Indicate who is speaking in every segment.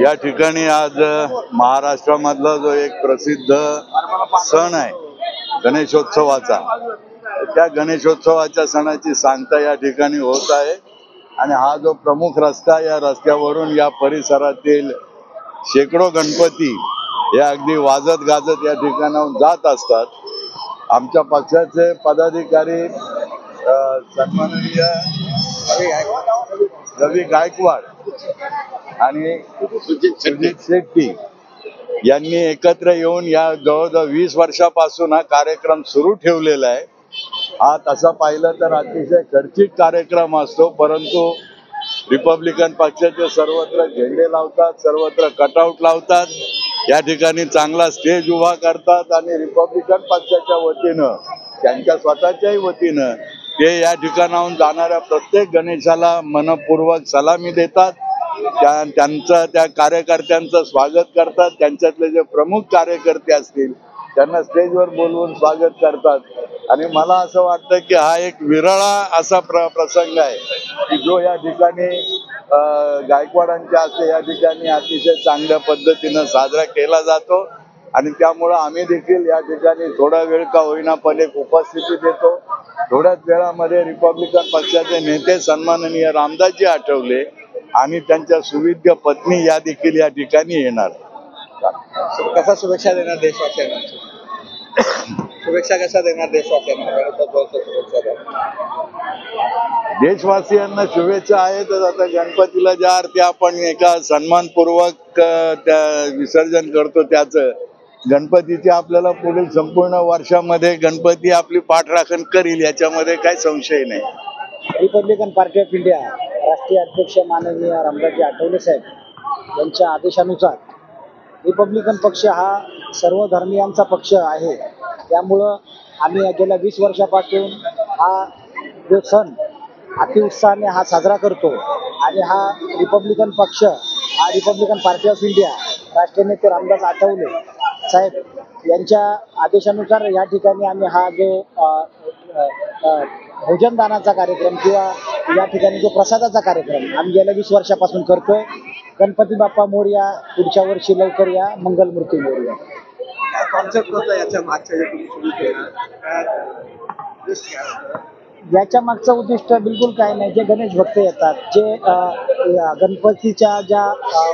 Speaker 1: या ठिकाणी आज महाराष्ट्रामधला जो एक प्रसिद्ध सण आहे गणेशोत्सवाचा, त्या गणेशोत्सवाच्या सणाची सांगता या ठिकाणी होत आहे। आणि हा जो प्रमुख रस्ता, या रस्त्यावरून या परिसरातील शेकडो गणपती हे अगदी वाजत गाजत या ठिकाणाहून जात असतात। आमच्या पक्षाचे पदाधिकारी सन्माननीय रवी गायकवाड आणि सुजित शेट्टी यांनी एकत्र येऊन या जवळजवळ 20 वर्षापासून हा कार्यक्रम सुरू ठेवलेला आहे। हा तसा पाहिलं तर अतिशय खर्चिक कार्यक्रम असतो, परंतु रिपब्लिकन पक्षाचे सर्वत्र झेंडे लावतात, सर्वत्र कटआउट लावतात, या ठिकाणी चांगला स्टेज उभा करतात आणि रिपब्लिकन पक्षाच्या वतीनं त्यांच्या स्वतःच्याही वतीनं ते या ठिकाणाहून जाणाऱ्या प्रत्येक गणेशाला मनपूर्वक सलामी देतात। त्यांचं त्या कार्यकर्त्यांचं स्वागत करतात। त्यांच्यातले जे प्रमुख कार्यकर्ते असतील त्यांना स्टेजवर बोलवून स्वागत करतात। आणि मला असं वाटतं की हा एक विरळा असा प्रसंग आहे की जो या ठिकाणी गायकवाडांच्या हस्ते या ठिकाणी अतिशय चांगल्या पद्धतीनं साजरा केला जातो। आणि त्यामुळं आम्ही देखील या ठिकाणी थोडा वेळ का होईना पण एक उपस्थिती देतो। थोड्याच वेळामध्ये रिपब्लिकन पक्षाचे नेते सन्माननीय रामदासजी आठवले आणि त्यांच्या सुविद्य पत्नी या देखील या ठिकाणी येणार।
Speaker 2: कसा शुभेच्छा देणार देशवासियांना? शुभेच्छा कशा देणार देशवासियांना?
Speaker 1: देशवासियांना शुभेच्छा आहेतच। आता गणपतीला ज्या अर्थी आपण एका सन्मानपूर्वक त्या विसर्जन करतो, त्याचं गणपतीची आपल्याला पुढील संपूर्ण वर्षामध्ये गणपती आपली पाठराखण करील याच्यामध्ये काही संशय नाही।
Speaker 3: रिपब्लिकन पार्टी ऑफ इंडिया राष्ट्रीय अध्यक्ष माननीय रामदासजी आठवले साहेब यांच्या आदेशानुसार रिपब्लिकन पक्ष हा सर्व धर्मियांचा पक्ष आहे। त्यामुळं आम्ही गेल्या 20 वर्षापासून हा जो सण अतिउत्साहाने हा साजरा करतो। आणि हा रिपब्लिकन पक्ष, हा रिपब्लिकन पार्टी ऑफ इंडिया राष्ट्रीय नेते रामदास आठवले साहेब यांच्या आदेशानुसार या ठिकाणी आम्ही हा जो भोजनदानाचा कार्यक्रम किंवा या ठिकाणी जो प्रसादाचा कार्यक्रम आम्ही गेल्या 20 वर्षापासून करतोय। गणपती बाप्पा मोरया, पुढच्या वर्षी लवकर या, मंगलमूर्ती मोरया।
Speaker 2: कॉन्सेप्ट होता याच्या मागच्या जे तुम्ही सुरू केलं,
Speaker 3: याच्या मागचं उद्दिष्ट बिलकुल काही नाही। जे गणेश भक्त येतात, जे गणपतीच्या ज्या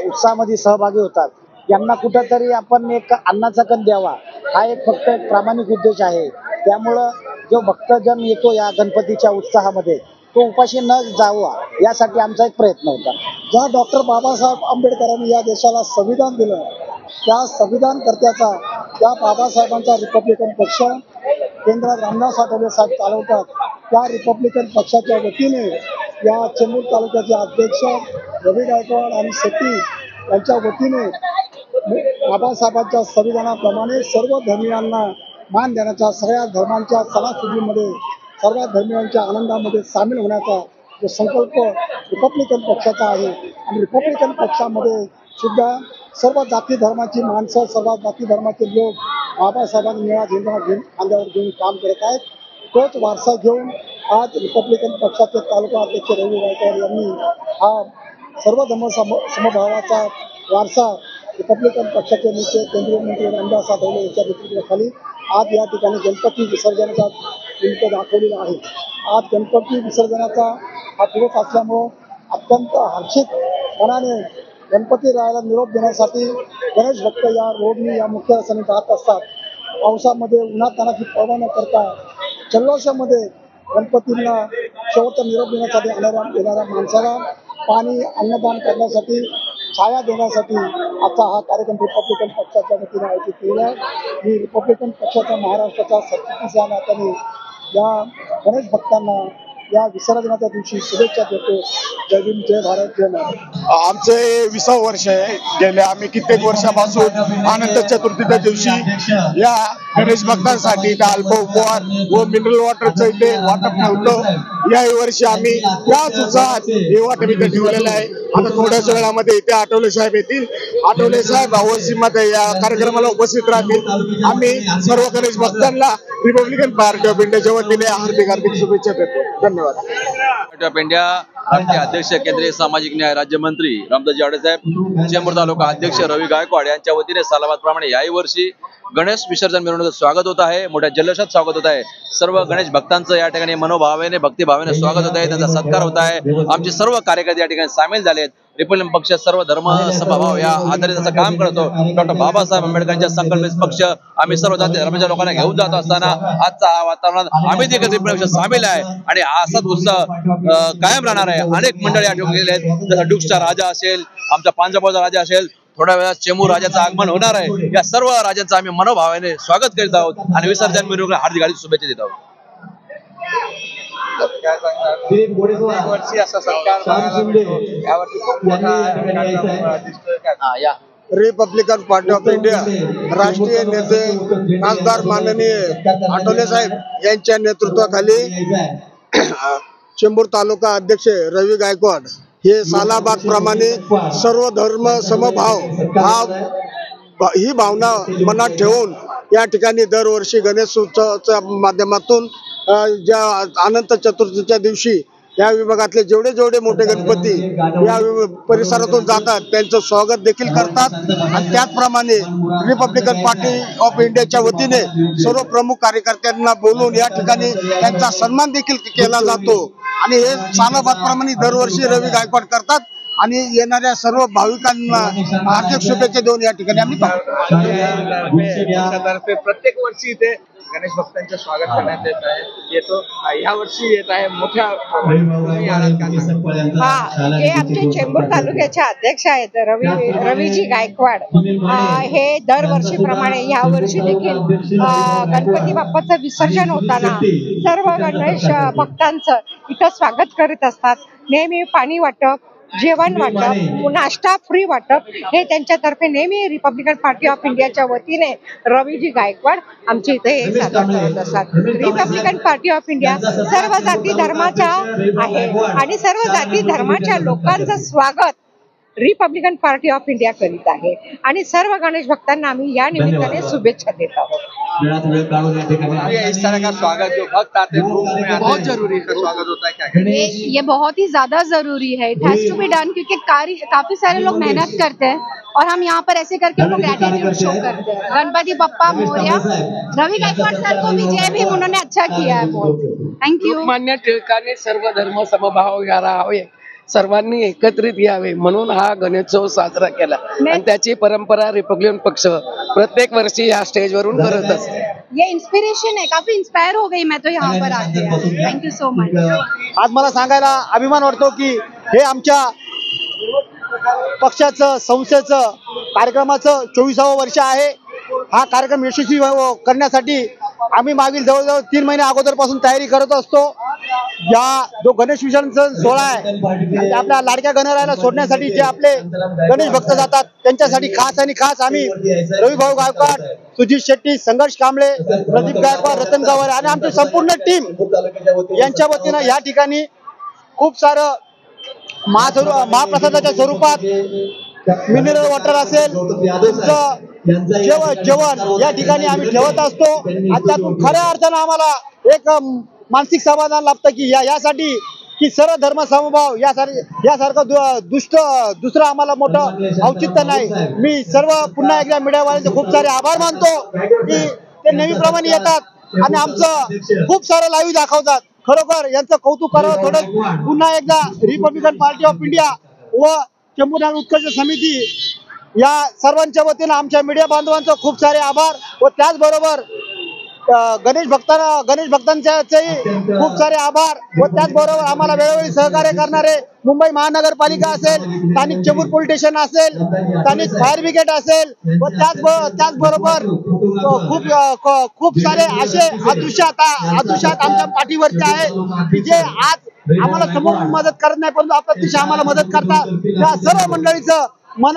Speaker 3: उत्सवामध्ये सहभागी होतात, यांना कुठंतरी आपण एक अन्नाचा कण द्यावा, हा एक फक्त एक प्रामाणिक उद्देश आहे। त्यामुळं जो भक्तजन येतो या गणपतीच्या उत्साहामध्ये, तो उपाशी न जावा यासाठी आमचा एक प्रयत्न होता।
Speaker 4: ज्या डॉक्टर बाबासाहेब आंबेडकरांनी या देशाला संविधान दिलं, त्या संविधानकर्त्याचा, त्या बाबासाहेबांचा रिपब्लिकन पक्ष केंद्रात रामदास आठवले साहेब चालवतात। त्या रिपब्लिकन पक्षाच्या वतीने या चेंबूर तालुक्याचे अध्यक्ष रवी गायकवाड आणि शेट्टी यांच्या वतीने बाबासाहेबांच्या संविधानाप्रमाणे सर्व धर्मियांना मान देण्याचा, सगळ्या धर्मांच्या सणासुदीमध्ये सर्व धर्मियांच्या आनंदामध्ये सामील होण्याचा जो संकल्प रिपब्लिकन पक्षाचा आहे। आणि रिपब्लिकन पक्षामध्ये सुद्धा सर्व जाती धर्माची माणसं, सर्व जाती धर्माचे लोक बाबासाहेबांनी निळा झेंडा घेऊन खांद्यावर घेऊन काम करत आहेत। तोच वारसा घेऊन आज रिपब्लिकन पक्षाचे तालुका अध्यक्ष रवी गायकवाड यांनी हा सर्व धर्म समभावाचा वारसा रिपब्लिकन पक्षाचे नेते केंद्रीय मंत्री रामदास आठवले यांच्या नेतृत्वाखाली आज या ठिकाणी गणपती विसर्जनाचा निमित्त दाखवलेला आहे। आज गणपती विसर्जनाचा हा दिवस असल्यामुळं अत्यंत हर्षित मनाने गणपती रायाला निरोप देण्यासाठी गणेश भक्त या रोडनी, या मुख्य रस्त्याने जात असतात। पावसामध्ये उन्हातानाची पर्वा न करता जल्लोषामध्ये गणपतींना शेवटचा निरोप देण्यासाठी येणाऱ्या माणसाला पाणी, अन्नदान करण्यासाठी, छाया देण्यासाठी आजचा हा कार्यक्रम रिपब्लिकन पक्षाच्या वतीने आयोजित केलेला आहे। मी रिपब्लिकन पक्षाच्या महाराष्ट्राच्या सरचिटणीस या नात्याने या गणेश भक्तांना या विसर्जनाच्या दिवशी शुभेच्छा देतो। जय भीम, जय भारत, जय महाराष्ट्र।
Speaker 5: आमचं हे 20वे वर्ष आहे। गेल्या आम्ही कित्येक वर्षापासून अनंत चतुर्थीच्या दिवशी या गणेश भक्तांसाठी अल्प उपहार व मिनरल वॉटरचं इथे वाटप ठेवतो। याही वर्षी आम्ही याच उत्साहात हे वाटप इथे ठेवलेलं आहे। आता थोड्याच वेळामध्ये इथे आठवले साहेब येतील। आठवले साहेब अवश्यमध्ये या कार्यक्रमाला उपस्थित राहतील। आम्ही सर्व गणेश भक्तांना रिपब्लिकन पार्टी ऑफ इंडियाच्या वतीने हार्दिक शुभेच्छा देतो। धन्यवाद।
Speaker 6: पार्टी ऑफ इंडिया राष्ट्रीय अध्यक्ष केंद्रीय सामाजिक न्याय राज्यमंत्री रामदासजी आठवले साहेब, चेंबूर तालुका अध्यक्ष रवी गायकवाड यांच्या वतीने सालाबाद प्रमाणे याही वर्षी गणेश विसर्जन मिरवणुकीचं स्वागत होत आहे. मोठ्या जल्लोषात स्वागत होत आहे. सर्व गणेश भक्तांचं या ठिकाणी मनोभावेने भक्तिभावेने स्वागत होत आहे. त्यांचा सत्कार होत आहे. आमचे सर्व कार्यकर्ते या ठिकाणी सामील झाले आहेत. रिपब्लिकन पक्ष सर्व धर्म समभाव या आधारित असं काम करतो. डॉक्टर बाबासाहेब आंबेडकरांच्या संकल्पित पक्ष आम्ही सर्व जाती धर्माच्या लोकांना घेऊन जात असताना आजचा हा वातावरणात आम्ही देखील रिपब्लिकन पक्ष सामील आहे आणि असाच उत्साह कायम राहणार आहे. अनेक मंडळी आठवून गेले आहेत, जसं डुक्सचा राजा असेल, आमचा पांजाबाचा राजा असेल, थोड्या वेळात चेंबूर राजाचं आगमन होणार आहे. या सर्व राजांचं आम्ही मनोभावाने स्वागत करीत आहोत आणि विसर्जन मिरवणुकीला हार्दिक हार्दिक शुभेच्छा देत आहोत.
Speaker 2: वर्षी असा सरकार यावरती खूप मोठा दिसतोय.
Speaker 5: रिपब्लिकन पार्टी ऑफ इंडिया राष्ट्रीय नेते खासदार माननीय आठवले साहेब यांच्या नेतृत्वाखाली चेंबूर तालुका अध्यक्ष रवी गायकवाड हे सालाबाद प्रमाणे सर्व धर्म समभाव ही भावना मनात ठेवून या ठिकाणी दरवर्षी गणेश उत्सवाच्या माध्यमातून ज्या अनंत चतुर्थीच्या दिवशी या विभागातले जेवढे मोठे गणपती या परिसरातून जातात त्यांचं स्वागत देखील करतात आणि त्याचप्रमाणे रिपब्लिकन पार्टी ऑफ इंडियाच्या वतीने सर्व प्रमुख कार्यकर्त्यांना बोलून या ठिकाणी त्यांचा सन्मान देखील केला जातो आणि हे सालाबाद प्रमाणे दरवर्षी रवी गायकवाड करतात आणि येणाऱ्या सर्व भाविकांना हार्दिक शुभेच्छा देऊन या ठिकाणी आम्ही
Speaker 2: पक्षातर्फे प्रत्येक वर्षी इथे गणेश भक्तांचे स्वागत करण्यात येतो. या वर्षी येत आहे मोठ्या
Speaker 7: हे आमचे चेंबूर तालुक्याचे अध्यक्ष आहेत रवीजी गायकवाड. हे दरवर्षीप्रमाणे या वर्षी देखील गणपती बाप्पाचं विसर्जन होताना सर्व गणेश भक्तांचं इथं स्वागत करीत असतात. नेहमी पाणी वाटप, जेवण वाटप, नाश्ता फ्री वाटप हे त्यांच्यातर्फे नेहमी रिपब्लिकन पार्टी ऑफ इंडियाच्या वतीने रवीजी गायकवाड आमच्या इथे सादर करत असतात. रिपब्लिकन पार्टी ऑफ इंडिया सर्व जाती धर्माच्या आहे आणि सर्व जाती धर्माच्या लोकांचं स्वागत रिपब्लिकन पार्टी ऑफ इंडिया करीत आहे आणि सर्व गणेश भक्तांना आम्ही या निमित्ताने शुभेच्छा देत आहोत.
Speaker 2: इस तरह का स्वागत जो भक्त आते हैं बहुत जरूरी है, स्वागत होता है क्या?
Speaker 8: ये बहुत ही ज्यादा जरूरी है. It has to be done क्योंकि काफी सारे लोग मेहनत करते हैं और हम यहाँ पर ऐसे करके उनको ग्रेटिट्यूड शो करते हैं. गणपति बप्पा मोरया. रवि गायकवाड सर को भी जय भीम, उन्होंने अच्छा किया है बहुत. थँक्यू.
Speaker 9: लोकमान्य टिळकांनी सर्व धर्म समभाव राहावे, सर्वांनी एकत्रित यावे म्हणून हा गणेशोत्सव साजरा केला आणि त्याची परंपरा रिपब्लिकन पक्ष प्रत्येक वर्षी या स्टेजवरून करत असते.
Speaker 8: ये इंस्पिरेशन है, काफी इंस्पायर हो गई मैं तो यहाँ पर आके. Thank you so much.
Speaker 3: आज मला सांगायला अभिमान वाटतो की हे आमच्या पक्षाचं संस्थेचं कार्यक्रमाचं 24वं वर्ष आहे. हा कार्यक्रम यशस्वी करण्यासाठी आम्ही मागील जवळजवळ 3 महिने अगोदरपासून तयारी करत असतो. या जो गणेश विसर्जन सोहळा आहे आपल्या लाडक्या गणरायाला सोडण्यासाठी जे आपले गणेश भक्त जातात त्यांच्यासाठी खास आम्ही रवी भाऊ गायकवाड, सुजित शेट्टी, संघर्ष कांबळे, प्रदीप गायकवाड, रतन गावरे आणि आमची संपूर्ण टीम यांच्या वतीनं या ठिकाणी खूप सारं महाप्रसादाच्या स्वरूपात मिनरल वॉटर असेल, जेवण या ठिकाणी आम्ही ठेवत असतो आणि त्यातून खऱ्या अर्थानं आम्हाला एक मानसिक समाधान लाभतं की यासाठी की सर्व धर्म समभाव यासारखं दुसरं आम्हाला मोठं औचित्य नाही. मी सर्व पुन्हा एकदा मीडियावाल्यांचे खूप सारे आभार मानतो की ते नेहमीप्रमाणे येतात आणि आमचं खूप सारं लाईव्ह दाखवतात. खरोखर यांचं कौतुक करावं थोडं. पुन्हा एकदा रिपब्लिकन पार्टी ऑफ इंडिया व चेंबूर उत्कर्ष समिती या सर्वांच्या वतीनं आमच्या मीडिया बांधवांचं खूप सारे आभार व त्याचबरोबर गणेश भक्तांच्याही खूप सारे आभार व त्याचबरोबर आम्हाला वेळोवेळी सहकार्य करणारे मुंबई महानगरपालिका असेल, स्थानिक चेंबूर पोलीस स्टेशन असेल, स्थानिक फायर ब्रिगेड असेल व त्याचबरोबर खूप सारे असे अदृश्यात आमच्या पाठीवरचे आहे की जे आज आम्हाला समोरून मदत करत नाही परंतु अप्रत्यक्ष आम्हाला मदत करतात. त्या सर्व मंडळीचं मन